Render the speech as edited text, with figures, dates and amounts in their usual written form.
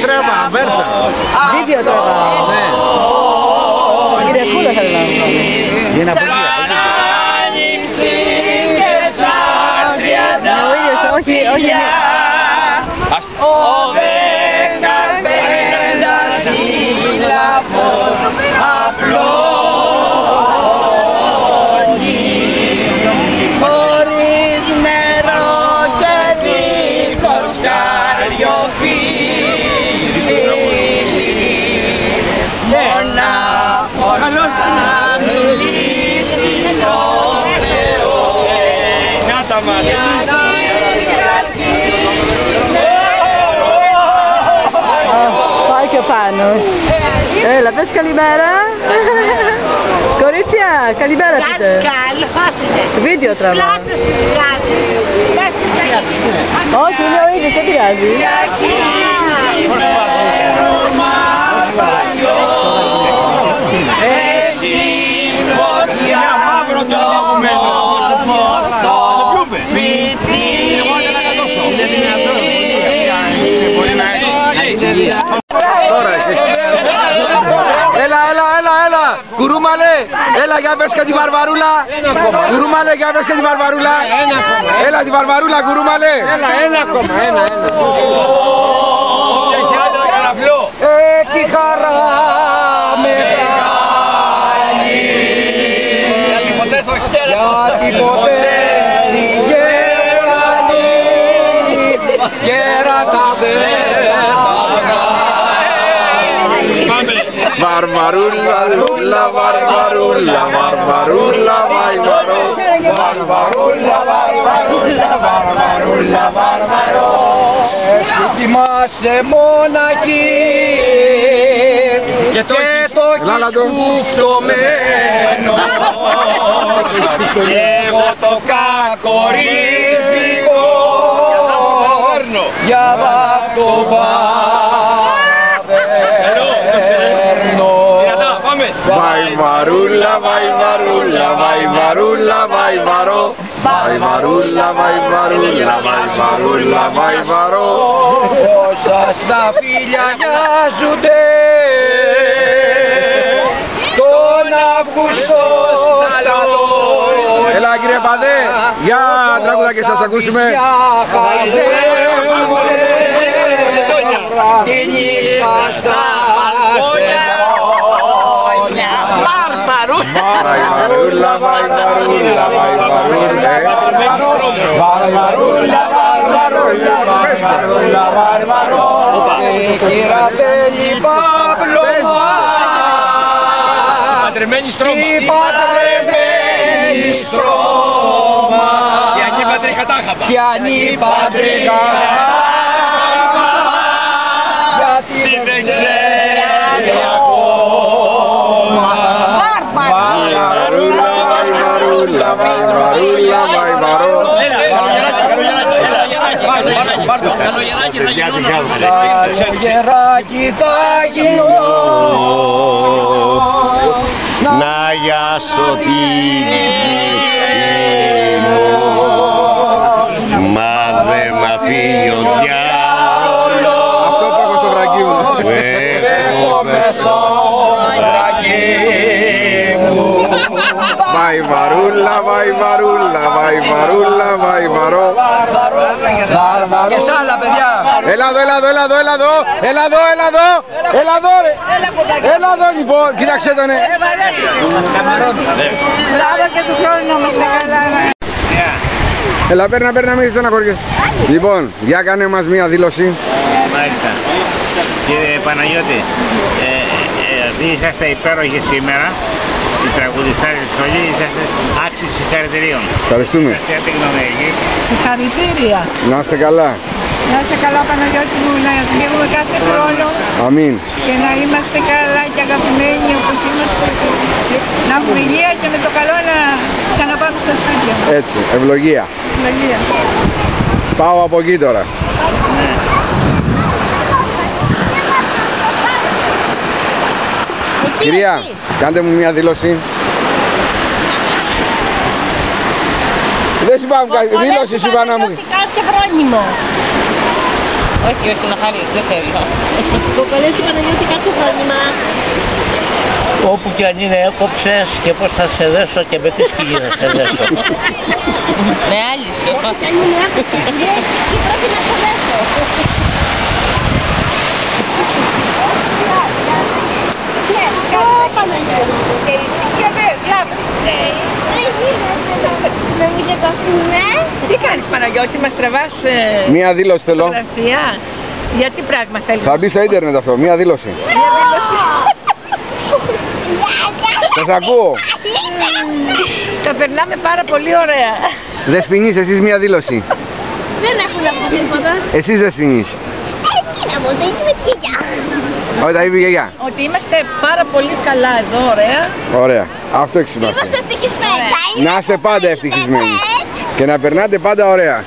τρέβα, βέρτα. Βίντεο τώρα. Ναι. Κυριακούλα θα λέω. Για να πω όχι. Πάει και πάνω. Έλα, πες καλημέρα. Κορίτσια, καλημέρα πείτε. Βίντεο τραβά. Όχι, είναι ο ίδιος, δεν πειράζει. Έλα, Κουρούμαλε, έλα για πες και τη Βαρβαρούλα. Κουρούμαλε, για πες και τη Βαρβαρούλα. Έλα τη Βαρβαρούλα, Κουρούμαλε. Ένα ακόμα. Έχει χαρά με κάνει, γιατί ποτέ συγγεράνει, κέρατα δεν θα βγάλει. Βαρβαρούλα, Βαρβαρούλα, Βαρβαρούλα, Βαρβαρό. Βαρβαρούλα, Βαρβαρούλα, Βαρβαρούλα, Βαρβαρό. Κοιμάσαι μοναχή και το κουφτωμένο και εγώ το κακορίζικο για βακτοβάδερνο. Βαϊβαρούλα, Βαϊβαρούλα, Βαϊβαρούλα, Βαϊβαρό. Βαϊβαρούλα, Βαϊβαρούλα, Βαϊβαρούλα, Βαϊβαρό. Όσα στα φίλια νοιάζονται τον Αυγουστό σταλό. Έλα κύριε Παδέ, για τραγούδα και σας ακούσουμε. Τη νύχτα στα Βαϊβαρούλα, Βαϊβαρούλα, Βαϊβαρούλα, Βαϊβαρούλα, Βαϊβαρούλα, Βαϊβαρούλα, Κυρατέλη Παύλωμα, παντρεμένη στρώμα, Πιανή πατρικά τάχαμα, γιατί δεν ξέρει ακόμα. Βαϊβαρούλα, Βαϊβαρούλα, Βαϊβαρούλα, Βαϊβαρό. Καλογεράκι θα γίνω να γιάσω την ψυχή μου, μα δε μ' αφήνει ο διάολος. Αυτό που έχω στο βρακί μου. Που έχω μες στο βρακί μου. Βαϊβαρούλα, Βαϊβαρούλα, Βαϊβαρούλα, Βαϊβαρό. Και σ' άλλα παιδιά. Έλα εδώ λοιπόν, κοίταξε τον. Μπράβο και του χρόνου να είμαστε καλά. Έλα παίρνα μην στεναχωριέσαι. Λοιπόν, για κάνε μας μία δήλωση. Μάλιστα. Κύριε Παναγιώτη, είσαστε υπέροχοι σήμερα. Οι τραγουδιστάρες όλοι είσαστε άξιοι συγχαρητηρίων. Ευχαριστούμε. Συγχαρητήρια. Να είστε καλά. Να είστε καλά Παναγιώτη μου, να σμίγουμε κάθε χρόνο. Αμήν. Και να είμαστε καλά και αγαπημένοι όπως είμαστε. Να έχουμε υγεία και με το καλό να ξαναπάμε στα σπίτια. Έτσι, ευλογία. Ευλογία. Πάω από εκεί τώρα. Κυρία, κάντε μου μια δήλωση. Δεν σου είπα, δήλωση σου είπα να μου. Κάτσε χρόνιμο. Όχι, όχι, να χαρείς, δεν θέλω. Κοκολέτσι Παναγιώτη, κάποιο φρόνημα. Όπου κι αν είναι έκοψες και πώς θα σε δέσω και με τι σκηνή θα σε δέσω. Με άλυση. Όπου κι αν είναι έκοψες, τι πρέπει να σε δέσω. Και η ησυχία Δεν μου και καφέ. Τι κάνεις Παναγιώτη, μας τραβάς Μία δήλωση θέλω. φωτογραφία. Για τι πράγμα θέλεις? Θα μπει στο ίντερνετ αυτό, μία δήλωση. Μια δήλωση. Σας ακούω. Τα περνάμε πάρα πολύ ωραία. Δεσποινής, εσείς μία δήλωση. Δεν έχω να πω τίποτα. Εσείς Δεσποινής. Τι να πω, δεν είμαι γιαγιά. Όχι, τα είπε η γιαγιά. Ότι είμαστε πάρα πολύ καλά εδώ, ωραία. Ωραία. Αυτό έχει σημασία. Είμαστε ευτυχισμένοι. Να είστε πάντα ευτυχισμένοι. Και να περνάτε πάντα ωραία.